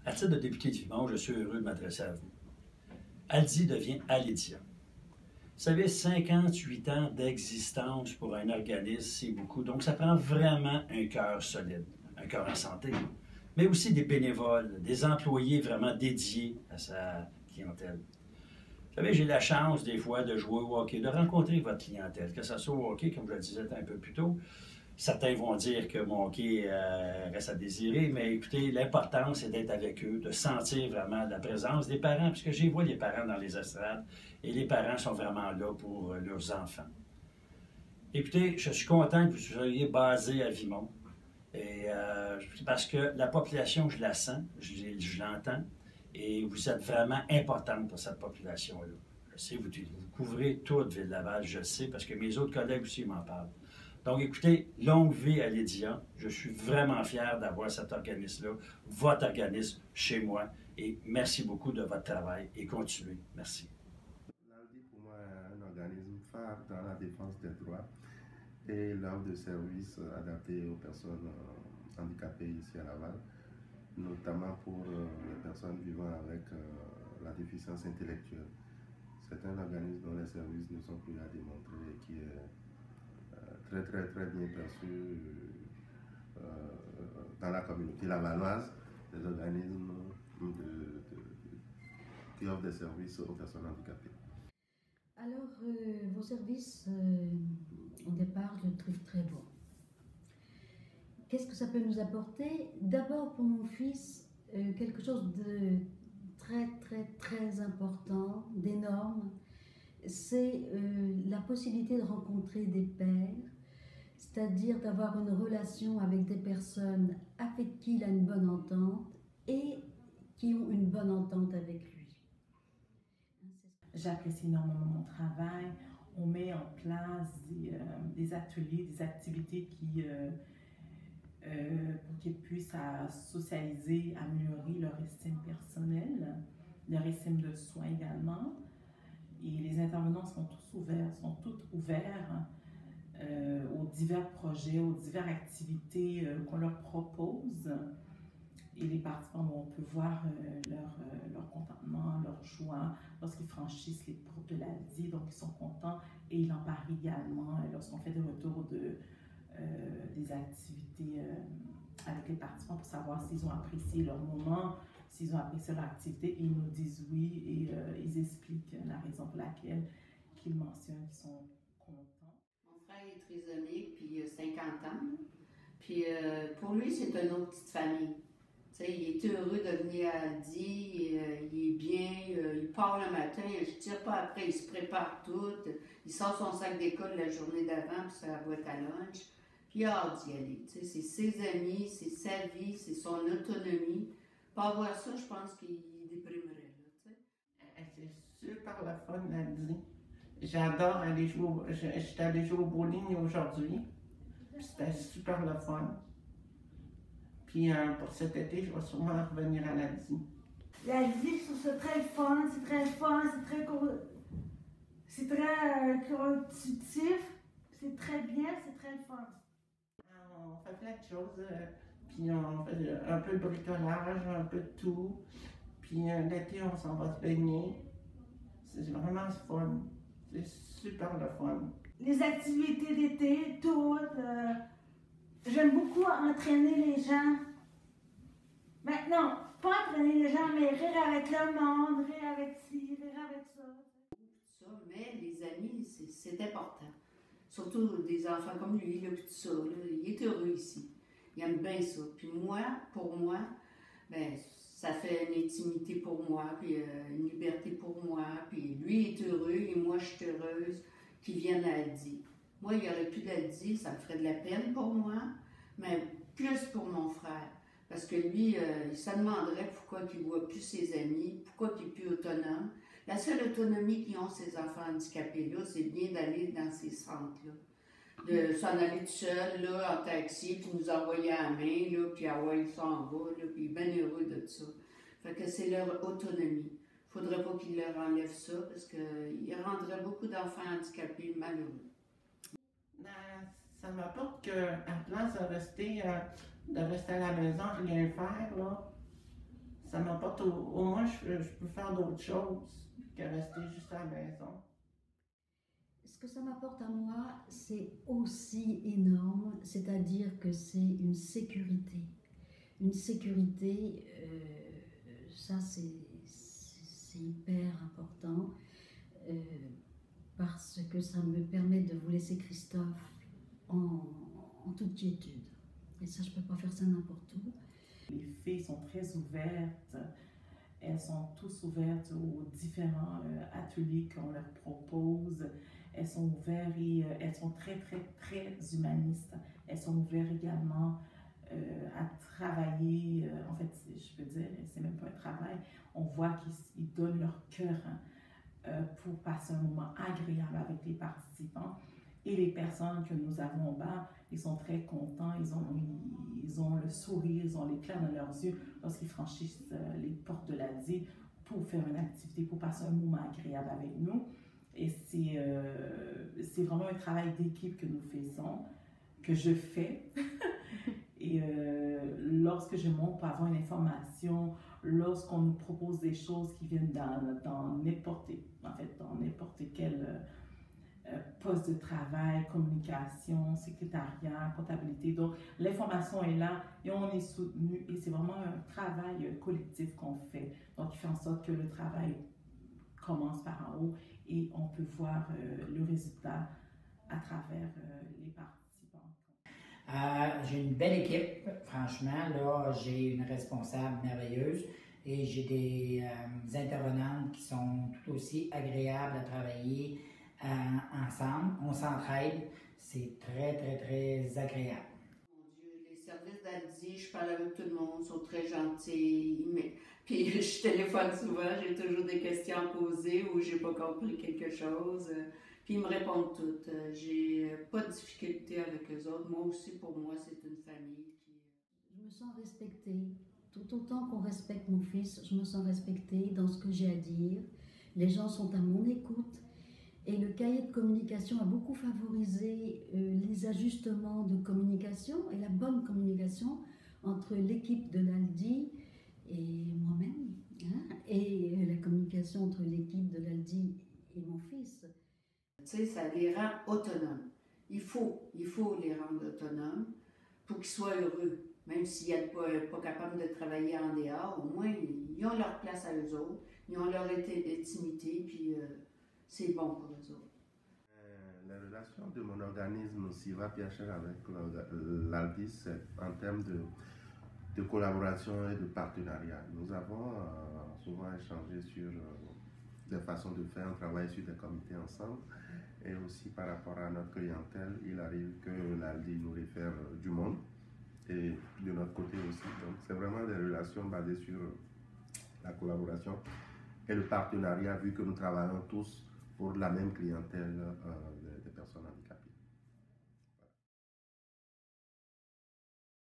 À titre de député de Vimont, je suis heureux de m'adresser à vous. Aldi devient Alédia. Vous savez, 58 ans d'existence pour un organisme, c'est beaucoup. Donc, ça prend vraiment un cœur solide, un cœur en santé, mais aussi des bénévoles, des employés vraiment dédiés à sa clientèle. Vous savez, j'ai la chance des fois de jouer au hockey, de rencontrer votre clientèle, que ce soit au hockey, comme je le disais un peu plus tôt. Certains vont dire que mon hockey reste à désirer, mais écoutez, l'important, c'est d'être avec eux, de sentir vraiment la présence des parents, parce que j'y vois les parents dans les estrades, et les parents sont vraiment là pour leurs enfants. Écoutez, je suis content que vous soyez basé à Vimont, et, parce que la population, je la sens, je l'entends, et vous êtes vraiment importante pour cette population-là. Je sais, vous couvrez toute Ville-Laval, je sais, parce que mes autres collègues aussi m'en parlent. Donc, écoutez, longue vie à Lydia. Je suis vraiment fier d'avoir cet organisme-là, votre organisme, chez moi. Et merci beaucoup de votre travail et continuez. Merci. L'ALDI, pour moi, est un organisme phare dans la défense des droits et l'offre de services adaptés aux personnes handicapées ici à Laval, notamment pour les personnes vivant avec la déficience intellectuelle. C'est un organisme dont les services ne sont plus à démontrer et qui est très bien perçu dans la communauté lavalloise, des organismes qui offrent des services aux personnes handicapées. Alors, vos services, au départ, je le trouve très bon. Qu'est-ce que ça peut nous apporter? D'abord, pour mon fils, quelque chose de très important, d'énorme, c'est la possibilité de rencontrer des pairs, c'est-à-dire d'avoir une relation avec des personnes avec qui il a une bonne entente et qui ont une bonne entente avec lui. J'apprécie énormément mon travail. On met en place des ateliers, des activités pour qu'ils puissent socialiser, améliorer leur estime personnelle, leur estime de soi également. Et les intervenants sont tous ouverts aux divers projets, aux diverses activités qu'on leur propose. Et les participants, on peut voir leur contentement, leur joie lorsqu'ils franchissent les portes de l'ALDI. Donc, ils sont contents et ils en parlent également lorsqu'on fait des retours des activités avec les participants pour savoir s'ils ont apprécié leur moment, s'ils ont apprécié leur activité. Ils nous disent oui et ils expliquent la raison pour laquelle qu'ils mentionnent qu'ils sont contents. Mon frère est trisomique, puis il a 50 ans. Puis pour lui, c'est une autre petite famille. T'sais, il est heureux de venir à Aldi, il est bien, il part le matin, je ne tire pas après, il se prépare tout, il sort son sac d'école la journée d'avant pour sa boîte à lunch, puis il a hâte d'y aller. C'est ses amis, c'est sa vie, c'est son autonomie. Pas avoir ça, je pense qu'il déprimerait. C'est super le fun, Aldi. J'adore aller jouer, j'étais allée jouer au bowling aujourd'hui, c'était super le fun. Puis pour cet été, je vais sûrement revenir à l'ALDI. L'ALDI, je trouve ça très fun, c'est très constructif, c'est très bien, c'est très fun. On fait plein de choses, puis on fait un peu de bricolage, un peu de tout. Puis l'été, on s'en va se baigner. C'est vraiment fun, c'est super le fun. Les activités d'été, toutes. J'aime beaucoup entraîner les gens. Maintenant, pas entraîner les gens, mais rire avec le monde, rire avec ci, rire avec ça. Mais les amis, c'est important. Surtout des enfants comme lui, là, puis tout ça. Là, il est heureux ici. Il aime bien ça. Puis moi, pour moi, ben, ça fait une intimité pour moi, puis une liberté pour moi. Puis lui est heureux et moi, je suis heureuse qu'il vienne à Aldi. Moi, il n'y aurait plus d'Aldi, ça me ferait de la peine pour moi, mais plus pour mon frère. Parce que lui, il se demanderait pourquoi il ne voit plus ses amis, pourquoi il n'est plus autonome. La seule autonomie qu'ils ont, ces enfants handicapés-là, c'est bien d'aller dans ces centres-là. De s'en aller tout seul, là, en taxi, puis nous envoyer à la main, là, puis ah ouais, il s'en va, là, puis il est bien heureux de ça. Fait que c'est leur autonomie. Il ne faudrait pas qu'ils leur enlèvent ça, parce qu'il rendrait beaucoup d'enfants handicapés malheureux. Ça m'apporte qu'à place de rester à la maison, rien faire, là, Ça m'apporte au moins je peux faire d'autres choses que rester juste à la maison. Ce que ça m'apporte à moi, c'est aussi énorme, c'est-à-dire que c'est une sécurité. Une sécurité, ça c'est hyper important, parce que ça me permet de vous laisser Christophe en toute quiétude. Et ça, je ne peux pas faire ça n'importe où. Les filles sont très ouvertes. Elles sont tous ouvertes aux différents ateliers qu'on leur propose. Elles sont ouvertes et elles sont très, très, très humanistes. Elles sont ouvertes également à travailler. En fait, je peux dire, c'est même pas un travail. On voit qu'ils donnent leur cœur pour passer un moment agréable avec les participants. Et les personnes que nous avons en bas, ils sont très contents, ils ont le sourire, ils ont l'éclat dans leurs yeux lorsqu'ils franchissent les portes de l'Aldi pour faire une activité, pour passer un moment agréable avec nous. Et c'est vraiment un travail d'équipe que nous faisons, que je fais. Et lorsque je monte pour avoir une information, lorsqu'on nous propose des choses qui viennent dans n'importe quel poste de travail, communication, secrétariat, comptabilité. Donc, l'information est là et on est soutenu et c'est vraiment un travail collectif qu'on fait. Donc, il fait en sorte que le travail commence par en haut et on peut voir le résultat à travers les participants. J'ai une belle équipe, franchement. Là, j'ai une responsable merveilleuse et j'ai des intervenantes qui sont tout aussi agréables à travailler ensemble. On s'entraide. C'est très, très, très agréable. Mon Dieu, les services d'Aldi, je parle avec tout le monde, ils sont très gentils. Puis je téléphone souvent, j'ai toujours des questions à poser ou j'ai pas compris quelque chose. Puis ils me répondent toutes. J'ai pas de difficulté avec eux autres. Moi aussi, pour moi, c'est une famille. Je me sens respectée. Tout autant qu'on respecte mon fils, je me sens respectée dans ce que j'ai à dire. Les gens sont à mon écoute. Et le cahier de communication a beaucoup favorisé les ajustements de communication et la bonne communication entre l'équipe de l'Aldi et moi-même, hein, et la communication entre l'équipe de l'Aldi et mon fils. Tu sais, ça les rend autonomes. Il faut les rendre autonomes pour qu'ils soient heureux. Même s'ils ne sont pas capables de travailler en dehors, au moins, ils ont leur place à eux autres, ils ont leur intimité, puis c'est bon pour eux autres. La relation de mon organisme Siva Pierre avec l'Aldi, c'est en termes de collaboration et de partenariat. Nous avons souvent échangé sur des façons de faire, on travaille sur des comités ensemble et aussi par rapport à notre clientèle, il arrive que l'Aldi nous réfère du monde et de notre côté aussi. Donc c'est vraiment des relations basées sur la collaboration et le partenariat vu que nous travaillons tous pour la même clientèle des personnes handicapées.